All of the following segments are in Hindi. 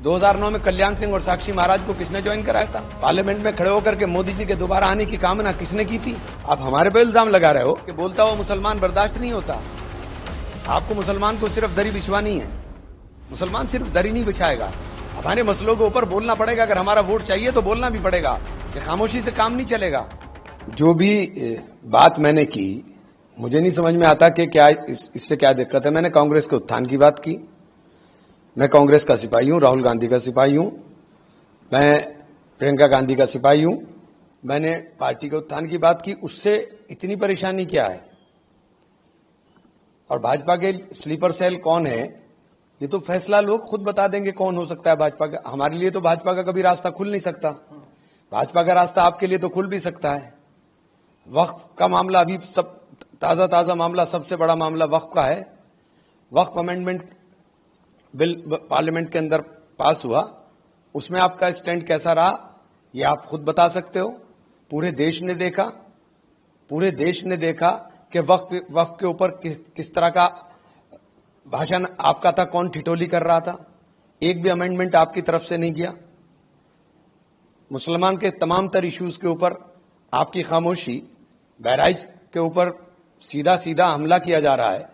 2009 में कल्याण सिंह और साक्षी महाराज को किसने ज्वाइन कराया था? पार्लियामेंट में खड़े होकर के मोदी जी के दोबारा आने की कामना किसने की थी? आप हमारे पे इल्जाम लगा रहे हो कि बोलता हुआ मुसलमान बर्दाश्त नहीं होता। आपको मुसलमान को सिर्फ दरी बिछवानी है, मुसलमान सिर्फ दरी नहीं बिछाएगा। हमारे मसलों के ऊपर बोलना पड़ेगा। अगर हमारा वोट चाहिए तो बोलना भी पड़ेगा, कि खामोशी से काम नहीं चलेगा। जो भी बात मैंने की, मुझे नहीं समझ में आता कि क्या इससे क्या दिक्कत है। मैंने कांग्रेस के उत्थान की बात की। मैं कांग्रेस का सिपाही हूं, राहुल गांधी का सिपाही हूं, मैं प्रियंका गांधी का सिपाही हूं। मैंने पार्टी के उत्थान की बात की, उससे इतनी परेशानी क्या है? और भाजपा के स्लीपर सेल कौन है, ये तो फैसला लोग खुद बता देंगे कौन हो सकता है भाजपा का। हमारे लिए तो भाजपा का कभी रास्ता खुल नहीं सकता। भाजपा का रास्ता आपके लिए तो खुल भी सकता है। वक्फ का मामला अभी सब ताजा मामला, सबसे बड़ा मामला वक्फ का है। वक्फ अमेंडमेंट बिल पार्लियामेंट के अंदर पास हुआ, उसमें आपका स्टैंड कैसा रहा ये आप खुद बता सकते हो। पूरे देश ने देखा कि वक्फ के ऊपर किस तरह का भाषण आपका था, कौन ठिठोली कर रहा था। एक भी अमेंडमेंट आपकी तरफ से नहीं किया। मुसलमान के तमाम तर इश्यूज के ऊपर आपकी खामोशी। बहराइच के ऊपर सीधा हमला किया जा रहा है।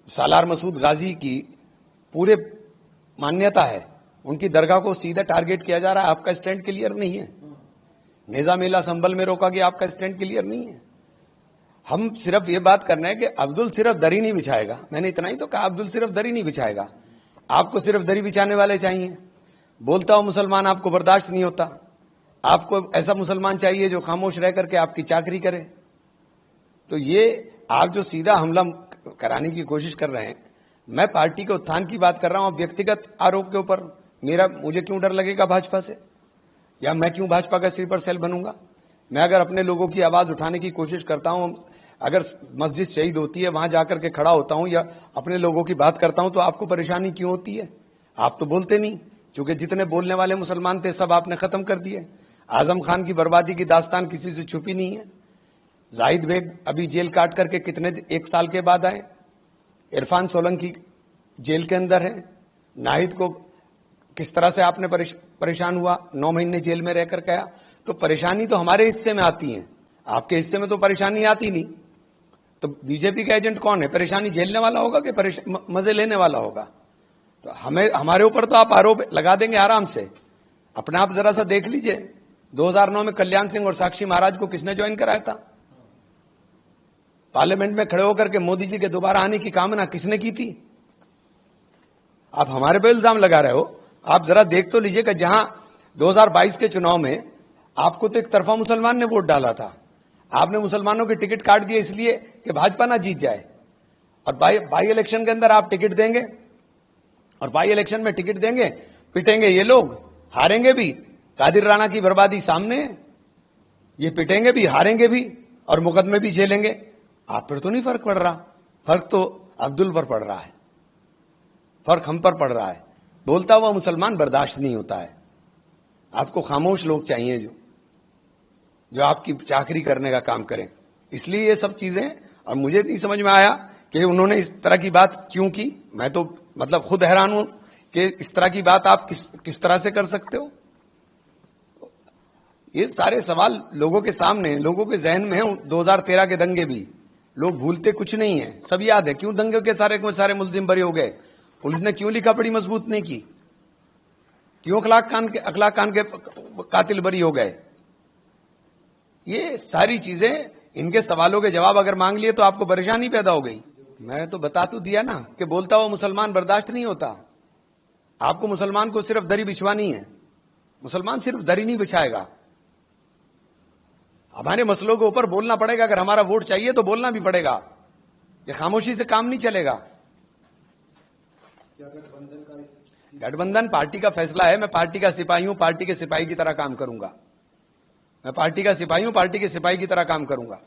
सालार मसूद गाजी की पूरे मान्यता है, उनकी दरगाह को सीधा टारगेट किया जा रहा है। आपका स्टैंड क्लियर नहीं है। नेजा मेला संभल में रोका गया, आपका स्टैंड क्लियर नहीं है। हम सिर्फ ये बात करना है कि अब्दुल सिर्फ दरी नहीं बिछाएगा। मैंने इतना ही तो कहा, अब्दुल सिर्फ दरी नहीं बिछाएगा। आपको सिर्फ दरी बिछाने वाले चाहिए। बोलता हुआ मुसलमान आपको बर्दाश्त नहीं होता। आपको ऐसा मुसलमान चाहिए जो खामोश रह करके आपकी चाकरी करे। तो ये आप जो सीधा हमला कराने की कोशिश कर रहे हैं, मैं पार्टी के उत्थान की बात कर रहा हूं। व्यक्तिगत आरोप के ऊपर मुझे क्यों डर लगेगा भाजपा से, या मैं क्यों भाजपा का स्लीपर सेल बनूंगा? मैं अगर अपने लोगों की आवाज उठाने की कोशिश करता हूं, अगर मस्जिद शहीद होती है वहां जाकर के खड़ा होता हूं या अपने लोगों की बात करता हूं, तो आपको परेशानी क्यों होती है? आप तो बोलते नहीं, क्योंकि जितने बोलने वाले मुसलमान थे सब आपने खत्म कर दिए। आजम खान की बर्बादी की दास्तान किसी से छुपी नहीं है। जाहिद बेग अभी जेल काट करके कितने 1 साल के बाद आए। इरफान सोलंकी जेल के अंदर है। नाहिद को किस तरह से आपने परेशान हुआ, 9 महीने जेल में रह कर गया। तो परेशानी तो हमारे हिस्से में आती है, आपके हिस्से में तो परेशानी आती नहीं। तो बीजेपी का एजेंट कौन है? परेशानी झेलने वाला होगा कि मजे लेने वाला होगा? तो हमारे ऊपर तो आप आरोप लगा देंगे आराम से। अपने आप जरा सा देख लीजिए, 2009 में कल्याण सिंह और साक्षी महाराज को किसने ज्वाइन कराया था? पार्लियामेंट में खड़े होकर के मोदी जी के दोबारा आने की कामना किसने की थी? आप हमारे पे इल्जाम लगा रहे हो। आप जरा देख तो लीजिए कि जहां 2022 के चुनाव में आपको तो एक तरफा मुसलमान ने वोट डाला था। आपने मुसलमानों के टिकट काट दिए इसलिए कि भाजपा ना जीत जाए। और बाई इलेक्शन के अंदर आप टिकट देंगे, और बाई इलेक्शन में टिकट देंगे, पिटेंगे ये लोग, हारेंगे भी। कादिर राणा की बर्बादी सामने है, ये पिटेंगे भी, हारेंगे भी और मुकदमे भी झेलेंगे। आप पर तो नहीं फर्क पड़ रहा। फर्क तो अब्दुल पर पड़ रहा है, फर्क हम पर पड़ रहा है। बोलता हुआ मुसलमान बर्दाश्त नहीं होता है। आपको खामोश लोग चाहिए जो आपकी चाकरी करने का काम करें। इसलिए ये सब चीजें, और मुझे नहीं समझ में आया कि उन्होंने इस तरह की बात क्यों की। मैं तो मतलब खुद हैरान हूं कि इस तरह की बात आप किस तरह से कर सकते हो। ये सारे सवाल लोगों के सामने, लोगों के जहन में है। 2013 के दंगे भी लोग भूलते कुछ नहीं है, सब याद है। क्यों दंगे के सारे मुल्जिम बरी हो गए? पुलिस ने क्यों लिखा पढ़ी मजबूत नहीं की? क्यों अखलाक खान के कातिल बरी हो गए? ये सारी चीजें, इनके सवालों के जवाब अगर मांग लिए तो आपको परेशानी पैदा हो गई। मैं तो बता तो दिया ना कि बोलता हुआ मुसलमान बर्दाश्त नहीं होता। आपको मुसलमान को सिर्फ दरी बिछवानी है, मुसलमान सिर्फ दरी नहीं बिछाएगा। हमारे मसलों के ऊपर बोलना पड़ेगा। अगर हमारा वोट चाहिए तो बोलना भी पड़ेगा, ये खामोशी से काम नहीं चलेगा। गठबंधन पार्टी का फैसला है। मैं पार्टी का सिपाही हूं, पार्टी के सिपाही की तरह काम करूंगा। मैं पार्टी का सिपाही हूं, पार्टी के सिपाही की तरह काम करूंगा।